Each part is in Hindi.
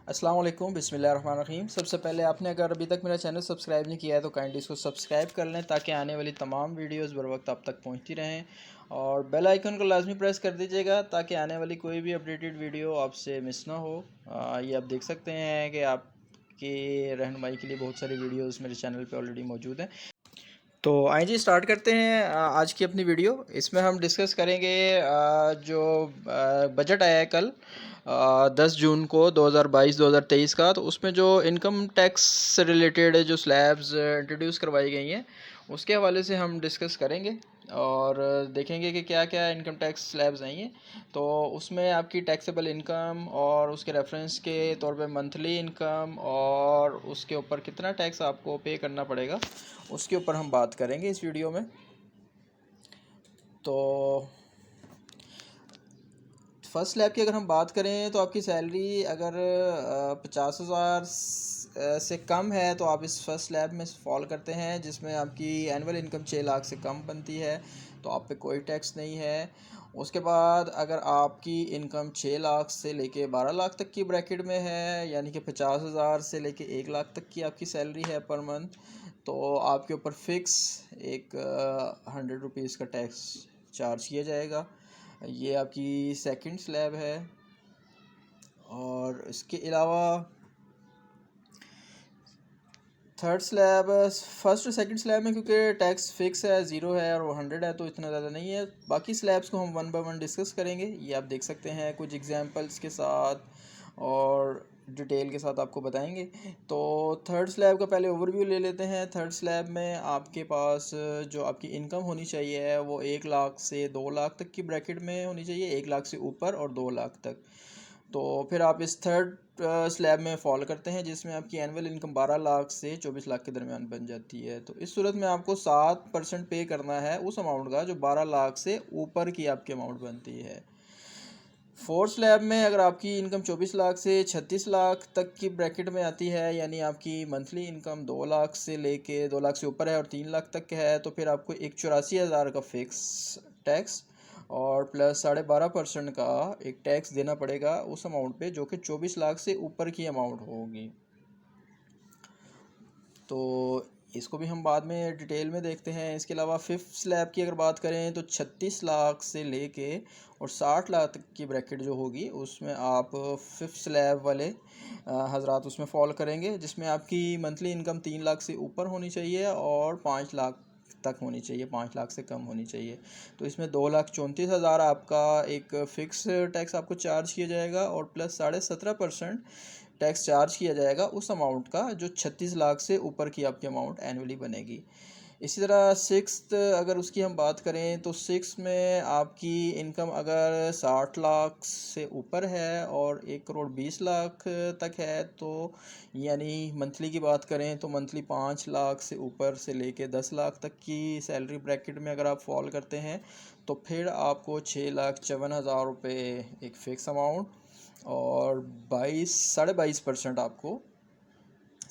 अस्सलाम वालेकुम, बिस्मिल्लाहिर्रहमानिर्रहीम। सबसे पहले आपने अगर अभी तक मेरा चैनल सब्सक्राइब नहीं किया है तो काइंडली इसको सब्सक्राइब कर लें ताकि आने वाली तमाम वीडियोस बर वक्त आप तक पहुंचती रहें। और बेल आइकन को लाजमी प्रेस कर दीजिएगा ताकि आने वाली कोई भी अपडेटेड वीडियो आपसे मिस ना हो। ये आप देख सकते हैं कि आपकी रहनुमाई के लिए बहुत सारी वीडियोस मेरे चैनल पे ऑलरेडी मौजूद हैं। तो आइए जी स्टार्ट करते हैं आज की अपनी वीडियो। इसमें हम डिस्कस करेंगे जो बजट आया है कल 10 जून को 2022-2023 का। तो उसमें जो इनकम टैक्स से रिलेटेड जो स्लैब्स इंट्रोड्यूस करवाई गई हैं उसके हवाले से हम डिस्कस करेंगे और देखेंगे कि क्या क्या इनकम टैक्स स्लैब्स आई हैं। तो उसमें आपकी टैक्सेबल इनकम और उसके रेफरेंस के तौर पे मंथली इनकम और उसके ऊपर कितना टैक्स आपको पे करना पड़ेगा उसके ऊपर हम बात करेंगे इस वीडियो में। तो फर्स्ट स्लैब की अगर हम बात करें तो आपकी सैलरी अगर 50,000 से कम है तो आप इस फर्स्ट स्लैब में फॉल करते हैं, जिसमें आपकी एनुअल इनकम 6 लाख से कम बनती है तो आप पे कोई टैक्स नहीं है। उसके बाद अगर आपकी इनकम 6 लाख से लेके 12 लाख तक की ब्रैकेट में है, यानी कि 50,000 से लेके 1 लाख तक की आपकी सैलरी है पर मंथ, तो आपके ऊपर फ़िक्स एक 100 रुपीज़ का टैक्स चार्ज किया जाएगा। ये आपकी सेकंड स्लैब है। और इसके अलावा थर्ड स्लैब, फर्स्ट और सेकंड स्लैब में क्योंकि टैक्स फिक्स है, ज़ीरो है और वो 100 है तो इतना ज़्यादा नहीं है। बाकी स्लैब्स को हम वन बाय वन डिस्कस करेंगे, ये आप देख सकते हैं कुछ एग्जांपल्स के साथ और डिटेल के साथ आपको बताएंगे। तो थर्ड स्लैब का पहले ओवरव्यू ले लेते हैं। थर्ड स्लैब में आपके पास जो आपकी इनकम होनी चाहिए है वो 1 लाख से 2 लाख तक की ब्रैकेट में होनी चाहिए, 1 लाख से ऊपर और 2 लाख तक। तो फिर आप इस थर्ड स्लैब में फॉल करते हैं जिसमें आपकी एनुअल इनकम 12 लाख से 24 लाख के दरमियान बन जाती है। तो इस सूरत में आपको 7% पे करना है उस अमाउंट का जो 12 लाख से ऊपर की आपकी अमाउंट बनती है। फोर्थ स्लैब में अगर आपकी इनकम 24 लाख से 36 लाख तक की ब्रैकेट में आती है, यानी आपकी मंथली इनकम 2 लाख से लेके 2 लाख से ऊपर है और 3 लाख तक है, तो फिर आपको एक 84,000 का फिक्स टैक्स और प्लस 12.5% का एक टैक्स देना पड़ेगा उस अमाउंट पे जो कि 24 लाख से ऊपर की अमाउंट होगी। तो इसको भी हम बाद में डिटेल में देखते हैं। इसके अलावा फिफ्थ स्लैब की अगर बात करें तो 36 लाख से लेके और 60 लाख तक की ब्रैकेट जो होगी उसमें आप फिफ्थ स्लैब वाले हजरात उसमें फॉल करेंगे, जिसमें आपकी मंथली इनकम 3 लाख से ऊपर होनी चाहिए और 5 लाख तक होनी चाहिए, 5 लाख से कम होनी चाहिए। तो इसमें 2,34,000 आपका एक फ़िक्स टैक्स आपको चार्ज किया जाएगा और प्लस 17.5% टैक्स चार्ज किया जाएगा उस अमाउंट का जो 36 लाख से ऊपर की आपकी अमाउंट एनुअली बनेगी। इसी तरह सिक्स्थ अगर उसकी हम बात करें तो सिक्स में आपकी इनकम अगर 60 लाख से ऊपर है और 1,20,00,000 तक है, तो यानी मंथली की बात करें तो मंथली 5 लाख से ऊपर से लेके 10 लाख तक की सैलरी ब्रैकेट में अगर आप फॉल करते हैं तो फिर आपको 6,54,000 रुपये एक फ़िक्स अमाउंट और 22.5% आपको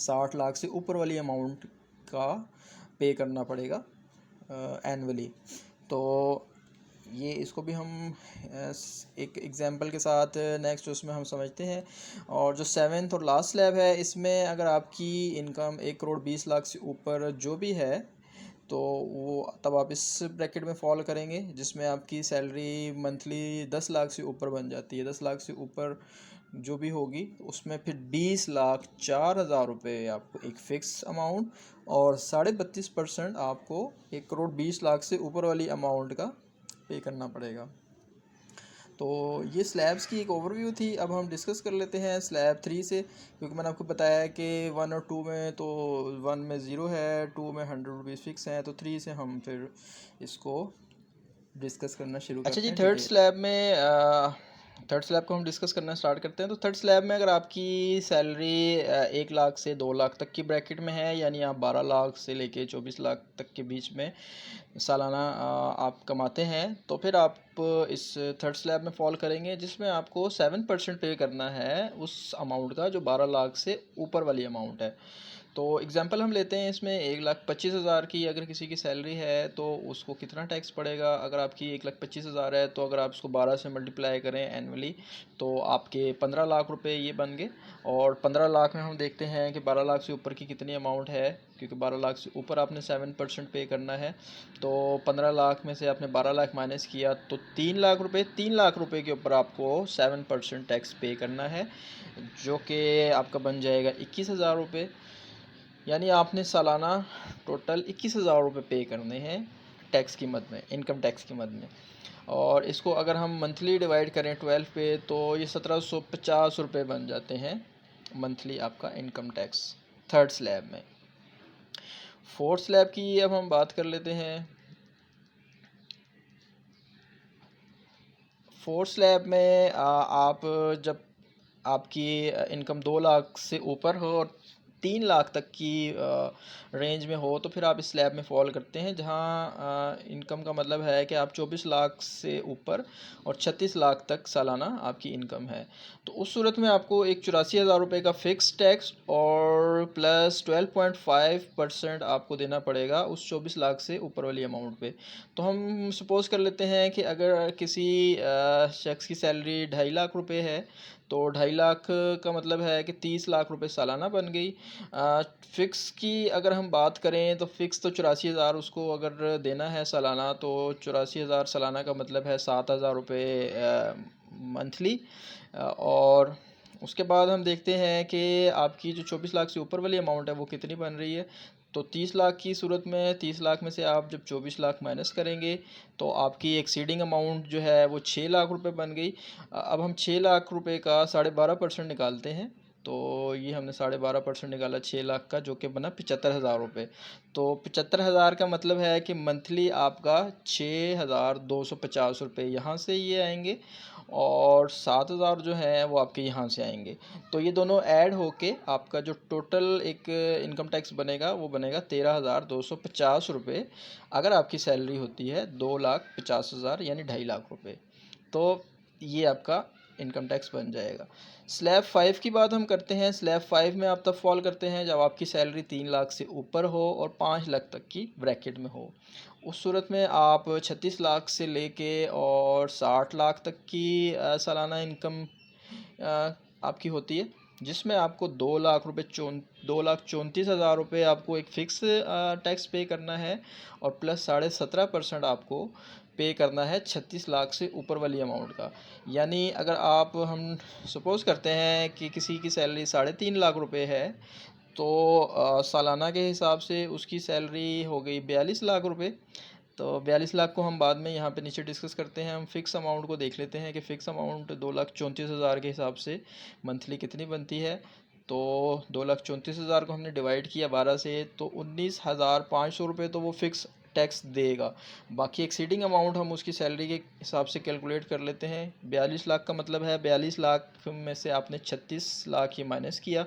60 लाख से ऊपर वाली अमाउंट का पे करना पड़ेगा एनुअली। तो ये इसको भी हम एक एग्जांपल के साथ नेक्स्ट उसमें हम समझते हैं। और जो सेवेंथ और लास्ट स्लैब है इसमें अगर आपकी इनकम 1,20,00,000 से ऊपर जो भी है तो वो तब आप इस ब्रैकेट में फॉल करेंगे जिसमें आपकी सैलरी मंथली 10 लाख से ऊपर बन जाती है। 10 लाख से ऊपर जो भी होगी उसमें फिर 20,04,000 रुपये आपको एक फ़िक्स अमाउंट और 32.5% आपको 1,20,00,000 से ऊपर वाली अमाउंट का पे करना पड़ेगा। तो ये स्लैब्स की एक ओवरव्यू थी। अब हम डिस्कस कर लेते हैं स्लैब 3 से, क्योंकि मैंने आपको बताया कि 1 और 2 में तो 1 में ज़ीरो है, 2 में 100 रुपीज़ फ़िक्स हैं, तो 3 से हम फिर इसको डिस्कस करना शुरू अच्छा करते जी, हैं थर्ड डिटेल। स्लैब में थर्ड स्लैब को हम डिस्कस करना स्टार्ट करते हैं। तो थर्ड स्लैब में अगर आपकी सैलरी 1 लाख से 2 लाख तक की ब्रैकेट में है, यानी आप 12 लाख से लेके 24 लाख तक के बीच में सालाना आप कमाते हैं, तो फिर आप इस थर्ड स्लैब में फॉल करेंगे जिसमें आपको 7% पे करना है उस अमाउंट का जो 12 लाख से ऊपर वाली अमाउंट है। तो एग्जांपल हम लेते हैं इसमें 1,25,000 की अगर किसी की सैलरी है तो उसको कितना टैक्स पड़ेगा। अगर आपकी 1,25,000 है तो अगर आप उसको 12 से मल्टीप्लाई करें एनुअली तो आपके 15 लाख रुपए ये बन गए। और 15 लाख में हम देखते हैं कि 12 लाख से ऊपर की कितनी अमाउंट है, क्योंकि 12 लाख से ऊपर आपने 7% पे करना है। तो 15 लाख में से आपने 12 लाख माइनस किया तो 3 लाख रुपए के ऊपर आपको 7% टैक्स पे करना है, जो कि आपका बन जाएगा 21,000 रुपये। यानी आपने सालाना टोटल 21,000 रुपये पे करने हैं टैक्स की मद में, इनकम टैक्स की मद में। और इसको अगर हम मंथली डिवाइड करें 12 पे तो ये 1,750 रुपये बन जाते हैं मंथली आपका इनकम टैक्स थर्ड स्लैब में। फोर्थ स्लैब की अब हम बात कर लेते हैं। फोर्थ स्लैब में आप जब आपकी इनकम 2 लाख से ऊपर हो और 3 लाख तक की रेंज में हो तो फिर आप इस स्लैब में फॉल करते हैं, जहां इनकम का मतलब है कि आप 24 लाख से ऊपर और 36 लाख तक सालाना आपकी इनकम है। तो उस सूरत में आपको एक 84,000 रुपये का फ़िक्स टैक्स और प्लस 12.5% आपको देना पड़ेगा उस 24 लाख से ऊपर वाली अमाउंट पे। तो हम सपोज़ कर लेते हैं कि अगर किसी शख्स की सैलरी 2.5 लाख रुपए है तो 2.5 लाख का मतलब है कि 30 लाख रुपए सालाना बन गई। फ़िक्स की अगर हम बात करें तो फ़िक्स तो 84,000 उसको अगर देना है सालाना, तो 84,000 सालाना का मतलब है 7,000 रुपये मंथली। और उसके बाद हम देखते हैं कि आपकी जो 24 लाख से ऊपर वाली अमाउंट है वो कितनी बन रही है। तो 30 लाख की सूरत में 30 लाख में से आप जब 24 लाख माइनस करेंगे तो आपकी एक्सीडिंग अमाउंट जो है वो 6 लाख रुपए बन गई। अब हम 6 लाख रुपए का 12.5% निकालते हैं। तो ये हमने 12.5% निकाला 6 लाख का, जो कि बना 75,000 रुपये। तो 75,000 का मतलब है कि मंथली आपका 6,250 रुपये यहाँ से ये आएंगे और 7,000 जो है वो आपके यहाँ से आएंगे। तो ये दोनों ऐड होके आपका जो टोटल एक इनकम टैक्स बनेगा वो बनेगा 13,250 रुपये, अगर आपकी सैलरी होती है 2,50,000 यानी 2.5 लाख रुपये। तो ये आपका इनकम टैक्स बन जाएगा। स्लैब 5 की बात हम करते हैं। स्लैब 5 में आप तब फॉल करते हैं जब आपकी सैलरी 3 लाख से ऊपर हो और 5 लाख तक की ब्रैकेट में हो। उस सूरत में आप 36 लाख से लेके और 60 लाख तक की सालाना इनकम आपकी होती है, जिसमें आपको 2,34,000 रुपये आपको एक फ़िक्स टैक्स पे करना है और प्लस 17.5% आपको पे करना है 36 लाख से ऊपर वाली अमाउंट का। यानी अगर आप हम सपोज़ करते हैं कि किसी की सैलरी 3.5 लाख रुपए है तो सालाना के हिसाब से उसकी सैलरी हो गई 42 लाख रुपए। तो 42 लाख को हम बाद में यहाँ पे नीचे डिस्कस करते हैं। हम फ़िक्स अमाउंट को देख लेते हैं कि फ़िक्स अमाउंट 2,34,000 के हिसाब से मंथली कितनी बनती है। तो 2,34,000 को हमने डिवाइड किया 12 से तो 19,500 रुपये तो वो फ़िक्स टैक्स देगा। बाकी एक्सीडिंग अमाउंट हम उसकी सैलरी के हिसाब से कैलकुलेट कर लेते हैं। 42 लाख का मतलब है 42 लाख में से आपने 36 लाख ही माइनस किया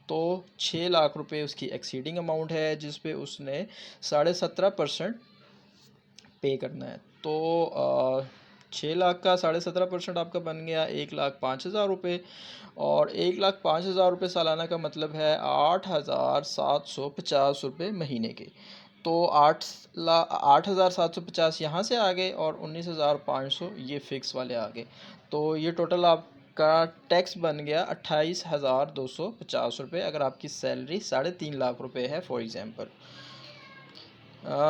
तो 6 लाख रुपए उसकी एक्सीडिंग अमाउंट है, जिस पे उसने 17.5% पे करना है। तो 6 लाख का 17.5% आपका बन गया 1,05,000 रुपये। और 1,05,000 रुपये सालाना का मतलब है 8,750 रुपये महीने के। तो 8,750 यहाँ से आ गए और 19,500 ये फ़िक्स वाले आ गए। तो ये टोटल आपका टैक्स बन गया 28,250 रुपये, अगर आपकी सैलरी 3.5 लाख रुपये है फॉर एग्ज़ाम्पल।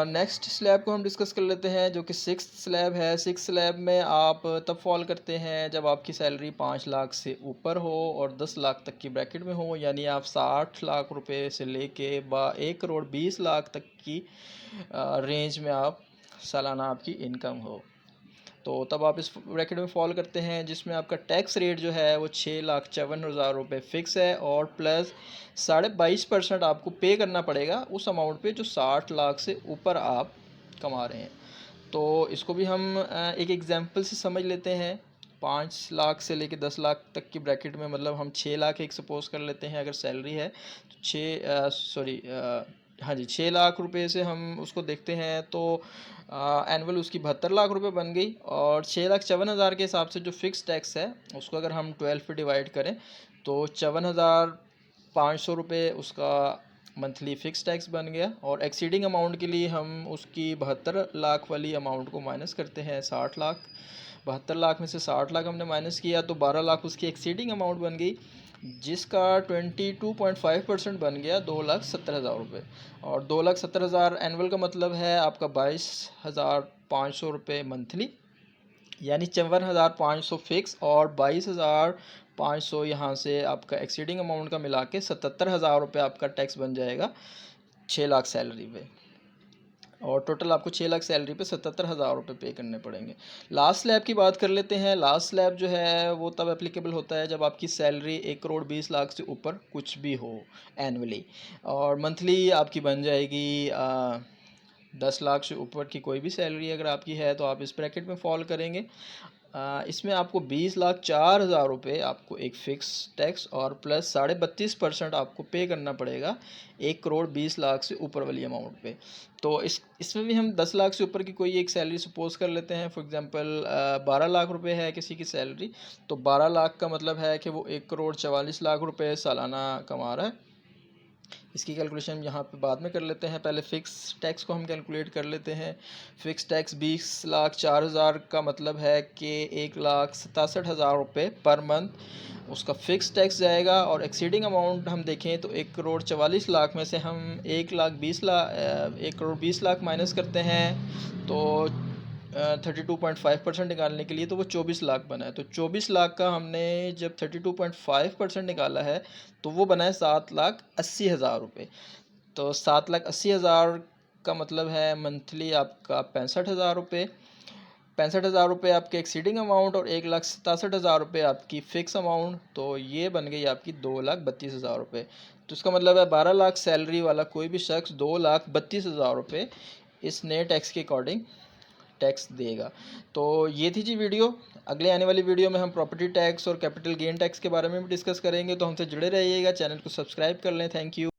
नेक्स्ट स्लैब को हम डिस्कस कर लेते हैं, जो कि सिक्स्थ स्लैब है। सिक्स स्लैब में आप तब फॉल करते हैं जब आपकी सैलरी 5 लाख से ऊपर हो और 10 लाख तक की ब्रैकेट में हो, यानी आप 60 लाख रुपए से लेके 1,20,00,000 तक की रेंज में आप सालाना आपकी इनकम हो। तो तब आप इस ब्रैकेट में फॉल करते हैं, जिसमें आपका टैक्स रेट जो है वो 6,52,000 रुपये फ़िक्स है और प्लस 22.5% आपको पे करना पड़ेगा उस अमाउंट पे जो 60 लाख से ऊपर आप कमा रहे हैं। तो इसको भी हम एक एग्जांपल से समझ लेते हैं। 5 लाख से लेके 10 लाख तक की ब्रैकेट में, मतलब हम 6 लाख एक सपोज़ कर लेते हैं अगर सैलरी है तो 6 लाख रुपए से हम उसको देखते हैं तो एनुअल उसकी 72 लाख रुपए बन गई। और 6,54,000 के हिसाब से जो फ़िक्स टैक्स है उसको अगर हम 12 पे डिवाइड करें तो 54,500 रुपये उसका मंथली फ़िक्स टैक्स बन गया। और एक्सीडिंग अमाउंट के लिए हम उसकी 72 लाख वाली अमाउंट को माइनस करते हैं 60 लाख। 72 लाख में से 60 लाख हमने माइनस किया तो 12 लाख उसकी एक्सीडिंग अमाउंट बन गई, जिसका 22.5% बन गया 2,70,000 रुपये। और 2,70,000 एनुअल का मतलब है आपका 22,500 रुपये मंथली, यानी 54,500 फिक्स और 22,500 यहाँ से आपका एक्सीडिंग अमाउंट का मिला के 77,000 रुपये आपका टैक्स बन जाएगा 6 लाख सैलरी पे। और टोटल आपको 6 लाख सैलरी पे 77,000 रुपये पे करने पड़ेंगे। लास्ट स्लैब की बात कर लेते हैं। लास्ट स्लैब जो है वो तब एप्लीकेबल होता है जब आपकी सैलरी 1,20,00,000 से ऊपर कुछ भी हो एनुअली, और मंथली आपकी बन जाएगी 10 लाख से ऊपर की कोई भी सैलरी अगर आपकी है तो आप इस ब्रैकेट में फॉल करेंगे। इसमें आपको 20,04,000 रुपये आपको एक फ़िक्स टैक्स और प्लस 32.5% आपको पे करना पड़ेगा 1,20,00,000 से ऊपर वाली अमाउंट पे। तो इसमें भी हम 10 लाख से ऊपर की कोई एक सैलरी सपोज कर लेते हैं। फॉर एग्जांपल 12 लाख रुपए है किसी की सैलरी, तो 12 लाख का मतलब है कि वो 1,44,00,000 रुपये सालाना कमा रहा है। इसकी कैलकुलेशन यहाँ पे बाद में कर लेते हैं, पहले फ़िक्स टैक्स को हम कैलकुलेट कर लेते हैं। फ़िक्स टैक्स 20,04,000 का मतलब है कि 1,67,000 रुपये पर मंथ उसका फ़िक्स टैक्स जाएगा। और एक्सीडिंग अमाउंट हम देखें तो 1,44,00,000 में से हम 1,20,00,000 माइनस करते हैं तो 32.5% निकालने के लिए तो वो 24 लाख बना है। तो 24 लाख का हमने जब 32.5% निकाला है तो वो बना है 7,80,000 रुपये। तो 7,80,000 का मतलब है मंथली आपका 65,000 रुपये। 65,000 रुपये आपके एक्सीडिंग अमाउंट और 1,67,000 रुपये आपकी फ़िक्स अमाउंट, तो ये बन गई आपकी 2,32,000 रुपये। तो इसका मतलब है 12 लाख सैलरी वाला कोई भी शख्स 2,32,000 रुपये इस नए टैक्स के अकॉर्डिंग टैक्स देगा। तो ये थी जी वीडियो। अगले आने वाली वीडियो में हम प्रॉपर्टी टैक्स और कैपिटल गेन टैक्स के बारे में भी डिस्कस करेंगे, तो हमसे जुड़े रहिएगा, चैनल को सब्सक्राइब कर लें। Thank you.